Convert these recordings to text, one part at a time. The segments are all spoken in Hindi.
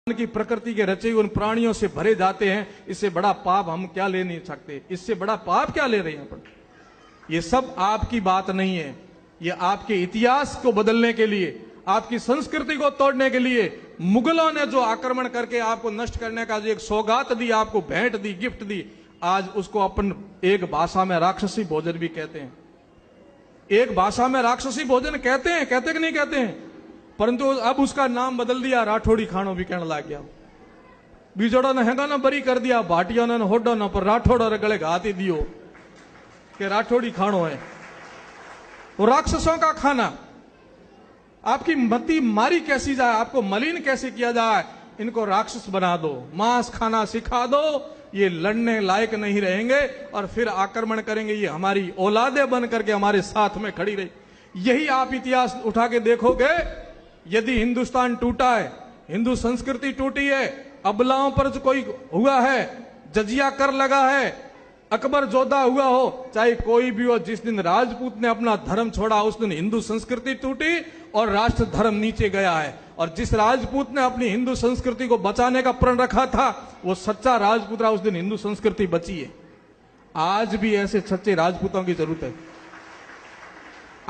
की प्रकृति के रचे हुए उन प्राणियों से भरे जाते हैं। इससे बड़ा पाप हम क्या ले नहीं सकते, इससे बड़ा पाप क्या ले रहे हैं अपन। ये सब आपकी बात नहीं है, ये आपके इतिहास को बदलने के लिए, आपकी संस्कृति को तोड़ने के लिए मुगलों ने जो आक्रमण करके आपको नष्ट करने का जो एक सौगात दी, आपको भेंट दी, गिफ्ट दी, आज उसको अपन एक भाषा में राक्षसी भोजन भी कहते हैं। एक भाषा में राक्षसी भोजन कहते हैं, कहते कि नहीं कहते हैं, परंतु अब उसका नाम बदल दिया, राठौड़ी खानो भी कहने लग गया। बीजोड़ा ने हैगा ना बरी कर दिया, भाटिया ने होडो ना पर राठौड़ा रे गले घाती दियो कि राठौड़ी खानो है। वो राक्षसों का खाना, आपकी मति मारी कैसी जाए, आपको मलिन कैसे किया जाए, इनको राक्षस बना दो, मांस खाना सिखा दो, ये लड़ने लायक नहीं रहेंगे और फिर आक्रमण करेंगे। ये हमारी औलादे बन करके हमारे साथ में खड़ी रही। यही आप इतिहास उठा के देखोगे, यदि हिंदुस्तान टूटा है, हिंदू संस्कृति टूटी है, अबलाओं पर जो कोई हुआ है, जजिया कर लगा है, अकबर जोधा हुआ हो, चाहे कोई भी हो, जिस दिन राजपूत ने अपना धर्म छोड़ा उस दिन हिंदू संस्कृति टूटी और राष्ट्र धर्म नीचे गया है। और जिस राजपूत ने अपनी हिंदू संस्कृति को बचाने का प्रण रखा था वो सच्चा राजपूत रहा, उस दिन हिंदू संस्कृति बची है। आज भी ऐसे सच्चे राजपूतों की जरूरत है।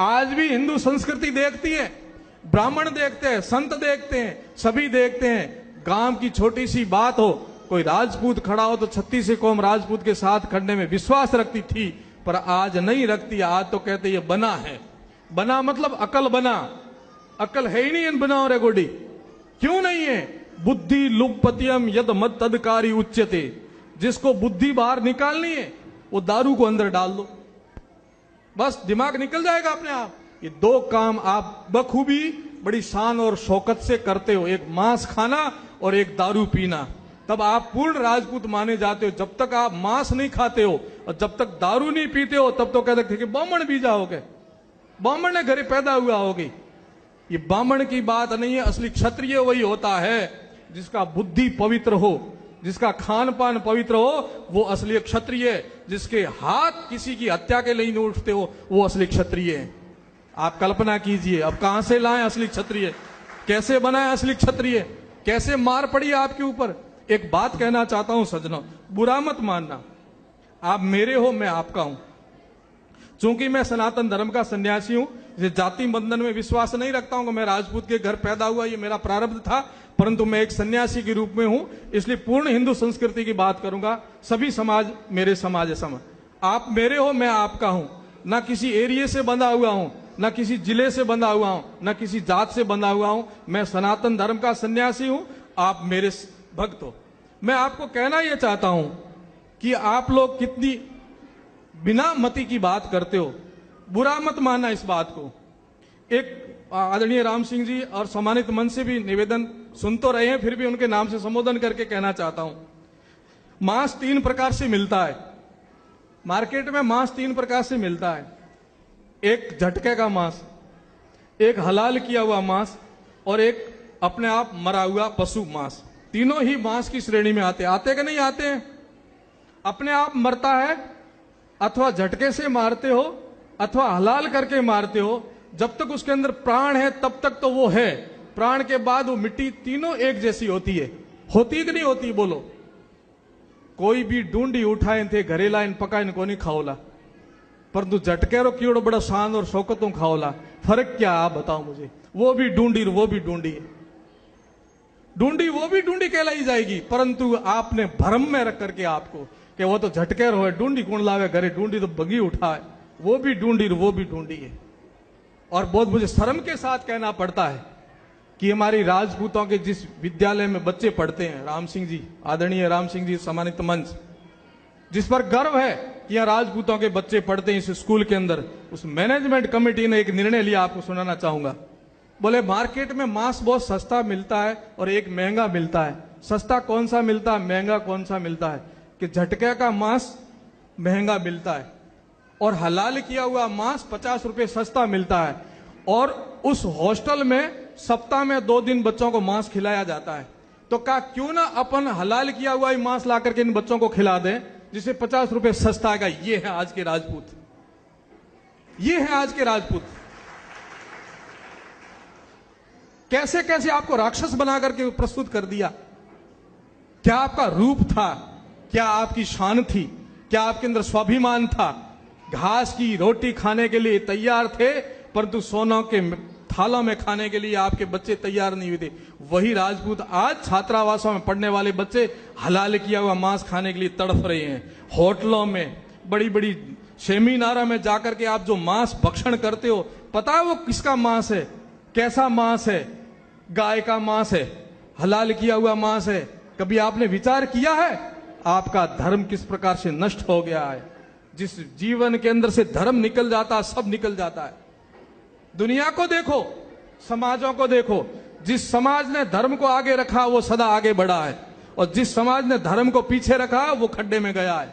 आज भी हिंदू संस्कृति देखती है, ब्राह्मण देखते हैं, संत देखते हैं, सभी देखते हैं। गांव की छोटी सी बात हो, कोई राजपूत खड़ा हो तो 36 कौम राजपूत के साथ खड़ने में विश्वास रखती थी, पर आज नहीं रखती। आज तो कहते ये बना है। बना मतलब अकल बना, अकल है ही नहीं इन बनाओ रे गोडी। क्यों नहीं है? बुद्धि लुप्पत्यम यद मद तदकारी उच्यते। जिसको बुद्धि बाहर निकालनी है वो दारू को अंदर डाल दो, बस दिमाग निकल जाएगा अपने आप। ये दो काम आप बखूबी बड़ी शान और शौकत से करते हो, एक मांस खाना और एक दारू पीना, तब आप पूर्ण राजपूत माने जाते हो। जब तक आप मांस नहीं खाते हो और जब तक दारू नहीं पीते हो तब तो कहते थे कि ब्राह्मण बीजा होगे, ब्राह्मण ने घरे पैदा हुआ होगी। ये ब्राह्मण की बात नहीं है। असली क्षत्रिय वही होता है जिसका बुद्धि पवित्र हो, जिसका खान पान पवित्र हो, वो असली क्षत्रिय है। जिसके हाथ किसी की हत्या के लिए नहीं उठते हो वो असली क्षत्रिय है। आप कल्पना कीजिए, अब कहां से लाएं असली क्षत्रिय, कैसे बनाए असली क्षत्रिय, कैसे मार पड़ी आपके ऊपर। एक बात कहना चाहता हूं सज्जनों, बुरा मत मानना, आप मेरे हो, मैं आपका हूं। चूंकि मैं सनातन धर्म का सन्यासी हूं, ये जाति बंधन में विश्वास नहीं रखता हूं कि मैं राजपूत के घर पैदा हुआ, ये मेरा प्रारब्ध था, परंतु मैं एक सन्यासी के रूप में हूं, इसलिए पूर्ण हिंदू संस्कृति की बात करूंगा। सभी समाज मेरे समाज है सम। आप मेरे हो, मैं आपका हूं। ना किसी एरिया से बंधा हुआ हूं, ना किसी जिले से बंधा हुआ हूं, ना किसी जात से बंधा हुआ हूं। मैं सनातन धर्म का सन्यासी हूं, आप मेरे भक्त हो। मैं आपको कहना यह चाहता हूं कि आप लोग कितनी बिना मति की बात करते हो, बुरा मत मानना इस बात को। एक आदरणीय राम सिंह जी और सम्मानित मंच से भी निवेदन सुन तो रहे हैं, फिर भी उनके नाम से संबोधन करके कहना चाहता हूं। मांस 3 प्रकार से मिलता है मार्केट में, मांस 3 प्रकार से मिलता है। एक झटके का मांस, एक हलाल किया हुआ मांस और एक अपने आप मरा हुआ पशु मांस। तीनों ही मांस की श्रेणी में आते कि नहीं आते हैं? अपने आप मरता है, अथवा झटके से मारते हो, अथवा हलाल करके मारते हो। जब तक उसके अंदर प्राण है तब तक तो वो है, प्राण के बाद वो मिट्टी तीनों एक जैसी होती है। होती कि नहीं होती बोलो? कोई भी ढूंढी उठाए थे घरे लाइन पकाइन को नहीं खाओला, परंतु झटके रो कीड़ो बड़ा शान और शौकतों खाओला। फर्क क्या आप बताओ मुझे? वो भी ढूंढी, वो भी ढूंढी, ढूंढी वो भी ढूंढी कहलाई जाएगी, परंतु आपने भ्रम में रख करके आपको कि वो तो झटके रो है, ढूंढी कौन लावे घरे, ढूंढी तो बगी उठाए, वो भी ढूंढी, वो भी ढूंढी है। और बहुत मुझे शर्म के साथ कहना पड़ता है कि हमारी राजपूतों के जिस विद्यालय में बच्चे पढ़ते हैं, राम सिंह जी, आदरणीय राम सिंह जी सम्मानित मंच, जिस पर गर्व है कि यहाँ राजपूतों के बच्चे पढ़ते हैं इस स्कूल के अंदर, उस मैनेजमेंट कमेटी ने एक निर्णय लिया, आपको सुनाना चाहूंगा। बोले मार्केट में मांस बहुत सस्ता मिलता है और एक महंगा मिलता है। सस्ता कौन सा मिलता है, महंगा कौन सा मिलता है? कि झटके का मांस महंगा मिलता है और हलाल किया हुआ मांस 50 रुपए सस्ता मिलता है। और उस हॉस्टल में सप्ताह में 2 दिन बच्चों को मांस खिलाया जाता है। तो कहा क्यों ना अपन हलाल किया हुआ ही मांस ला करके इन बच्चों को खिला दें, जिसे 50 रुपए सस्ता आएगा। ये है आज के राजपूत, ये है आज के राजपूत। कैसे कैसे आपको राक्षस बना करके प्रस्तुत कर दिया। क्या आपका रूप था, क्या आपकी शान थी, क्या आपके अंदर स्वाभिमान था। घास की रोटी खाने के लिए तैयार थे, परंतु सोनों के थालों में खाने के लिए आपके बच्चे तैयार नहीं हुए थे। वही राजपूत आज छात्रावासों में पढ़ने वाले बच्चे हलाल किया हुआ मांस खाने के लिए तड़फ रहे हैं। होटलों में, बड़ी बड़ी सेमिनारों में जाकर के आप जो मांस भक्षण करते हो, पता है वो किसका मांस है, कैसा मांस है? गाय का मांस है, हलाल किया हुआ मांस है। कभी आपने विचार किया है आपका धर्म किस प्रकार से नष्ट हो गया है? जिस जीवन के अंदर से धर्म निकल जाता, सब निकल जाता है। दुनिया को देखो, समाजों को देखो, जिस समाज ने धर्म को आगे रखा वो सदा आगे बढ़ा है, और जिस समाज ने धर्म को पीछे रखा वो खड्डे में गया है।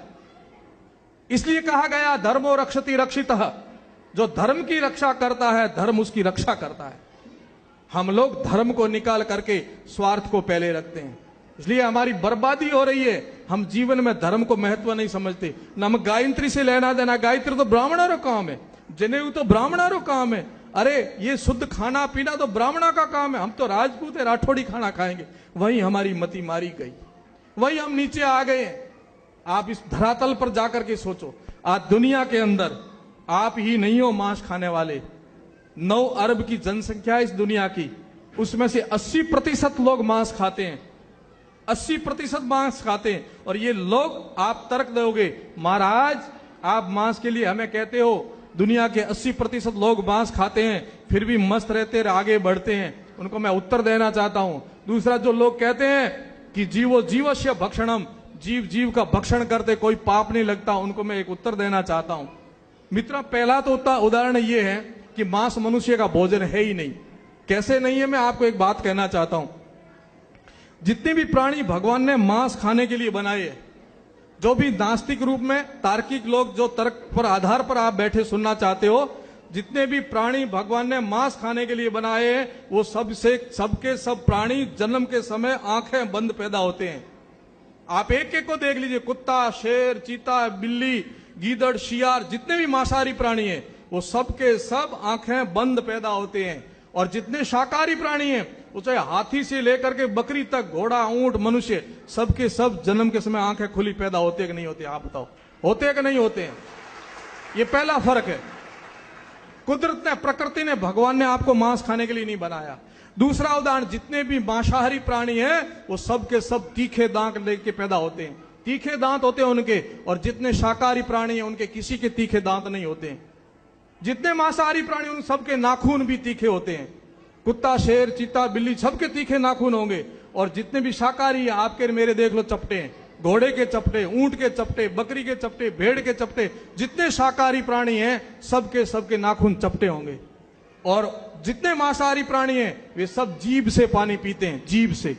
इसलिए कहा गया धर्मो रक्षति रक्षितः, जो धर्म की रक्षा करता है धर्म उसकी रक्षा करता है। हम लोग धर्म को निकाल करके स्वार्थ को पहले रखते हैं, इसलिए हमारी बर्बादी हो रही है। हम जीवन में धर्म को महत्व नहीं समझते। न हम गायत्री से लेना देना, गायत्री तो ब्राह्मणों का काम है, जनेऊ तो ब्राह्मणों का काम है। अरे ये शुद्ध खाना पीना तो ब्राह्मणों का काम है, हम तो राजपूत है, राठौड़ी खाना खाएंगे। वही हमारी मति मारी गई, वही हम नीचे आ गए। आप इस धरातल पर जाकर के सोचो, आज दुनिया के अंदर आप ही नहीं हो मांस खाने वाले। 9 अरब की जनसंख्या इस दुनिया की, उसमें से 80% लोग मांस खाते हैं, 80% मांस खाते हैं। और ये लोग, आप तर्क दोगे महाराज आप मांस के लिए हमें कहते हो, दुनिया के 80% लोग मांस खाते हैं फिर भी मस्त रहते हैं, आगे बढ़ते हैं। उनको मैं उत्तर देना चाहता हूं। दूसरा, जो लोग कहते हैं कि जीवो जीवस्य भक्षणम, जीव जीव का भक्षण करते कोई पाप नहीं लगता, उनको मैं एक उत्तर देना चाहता हूं। मित्रों, पहला तो उदाहरण ये है कि मांस मनुष्य का भोजन है ही नहीं। कैसे नहीं है, मैं आपको एक बात कहना चाहता हूं। जितने भी प्राणी भगवान ने मांस खाने के लिए बनाए हैं, जो भी नास्तिक रूप में तार्किक लोग, जो तर्क पर आधार पर आप बैठे सुनना चाहते हो, जितने भी प्राणी भगवान ने मांस खाने के लिए बनाए हैं, वो सबके सब प्राणी जन्म के समय आंखें बंद पैदा होते हैं। आप एक एक को देख लीजिए, कुत्ता, शेर, चीता, बिल्ली, गीदड़, शियार, जितने भी मांसाहारी प्राणी हैं वो सबके सब आंखें बंद पैदा होते हैं। और जितने शाकाहारी प्राणी हैं, वो चाहे हाथी से लेकर के बकरी तक, घोड़ा, ऊंट, मनुष्य, सबके सब जन्म के समय आंखें खुली पैदा होते हैं कि नहीं होते? आप बताओ, होते हैं कि नहीं होते हैं? ये पहला फर्क है। कुदरत ने, प्रकृति ने, भगवान ने आपको मांस खाने के लिए नहीं बनाया। दूसरा उदाहरण, जितने भी मांसाहारी प्राणी हैं वो सबके सब तीखे दांत लेके पैदा होते हैं, तीखे दांत होते हैं उनके। और जितने शाकाहारी प्राणी हैं उनके किसी के तीखे दांत नहीं होते हैं। जितने मांसाहारी प्राणी उन सबके नाखून भी तीखे होते हैं। कुत्ता, शेर, चीता, बिल्ली, सबके तीखे नाखून होंगे। और जितने भी शाकाहारी हैं, आपके मेरे देख लो चपटे हैं, घोड़े के चपटे, ऊंट के चपटे, बकरी के चपटे, भेड़ के चपटे, जितने शाकाहारी प्राणी हैं सबके नाखून चपटे होंगे। और जितने मांसाहारी प्राणी हैं वे सब जीभ से पानी पीते हैं, जीभ से।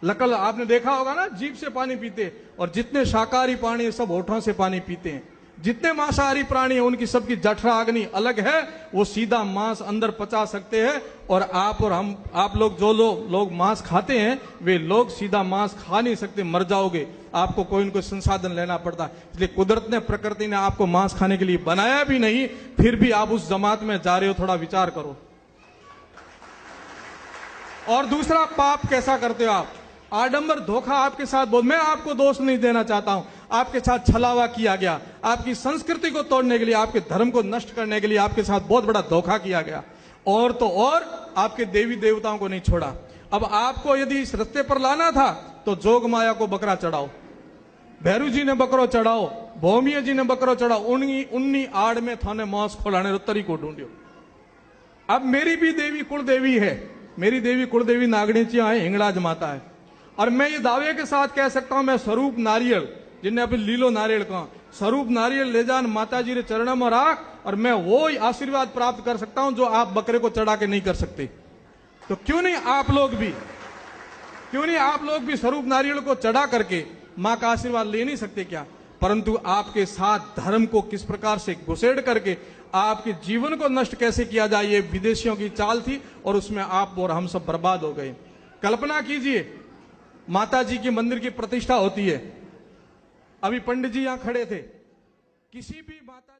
लकल आपने देखा होगा ना, जीभ से पानी पीते। और जितने शाकाहारी प्राणी हैं सब होठों से पानी पीते हैं। जितने मांसाहारी प्राणी हैं उनकी सबकी जठरा अग्नि अलग है, वो सीधा मांस अंदर पचा सकते हैं। और हम, आप लोग जो लोग मांस खाते हैं, वे लोग सीधा मांस खा नहीं सकते, मर जाओगे। आपको कोई न कोई संसाधन लेना पड़ता है। इसलिए कुदरत ने, प्रकृति ने आपको मांस खाने के लिए बनाया भी नहीं, फिर भी आप उस जमात में जा रहे हो। थोड़ा विचार करो। और दूसरा, पाप कैसा करते हो आप? आडंबर, धोखा आपके साथ बहुत। मैं आपको दोष नहीं देना चाहता हूं, आपके साथ छलावा किया गया, आपकी संस्कृति को तोड़ने के लिए, आपके धर्म को नष्ट करने के लिए आपके साथ बहुत बड़ा धोखा किया गया। और तो और आपके देवी देवताओं को नहीं छोड़ा। अब आपको यदि इस रास्ते पर लाना था तो जोग माया को बकरा चढ़ाओ, भैरू जी ने बकरो चढ़ाओ, भौमिया जी ने बकरो चढ़ाओ। उन्नी आड़ में थाने मांस खोलाने तरीको ढूंढियो। अब मेरी भी देवी कुल देवी है, मेरी देवी कुल देवी नागणीचिया है, हिंगलाज माता है। और मैं ये दावे के साथ कह सकता हूं, मैं स्वरूप नारियल, जिन्हें अभी लीलो नारियल कहा, स्वरूप नारियल ले जान माता जी रे चरणों में राख, और मैं वो आशीर्वाद प्राप्त कर सकता हूं जो आप बकरे को चढ़ा के नहीं कर सकते। तो क्यों नहीं आप लोग भी स्वरूप नारियल को चढ़ा करके मां का आशीर्वाद ले नहीं सकते क्या? परंतु आपके साथ धर्म को किस प्रकार से घुसेड़ करके आपके जीवन को नष्ट कैसे किया जाए, ये विदेशियों की चाल थी। और उसमें आप और हम सब बर्बाद हो गए। कल्पना कीजिए, माता जी के मंदिर की प्रतिष्ठा होती है, अभी पंडित जी यहां खड़े थे, किसी भी माता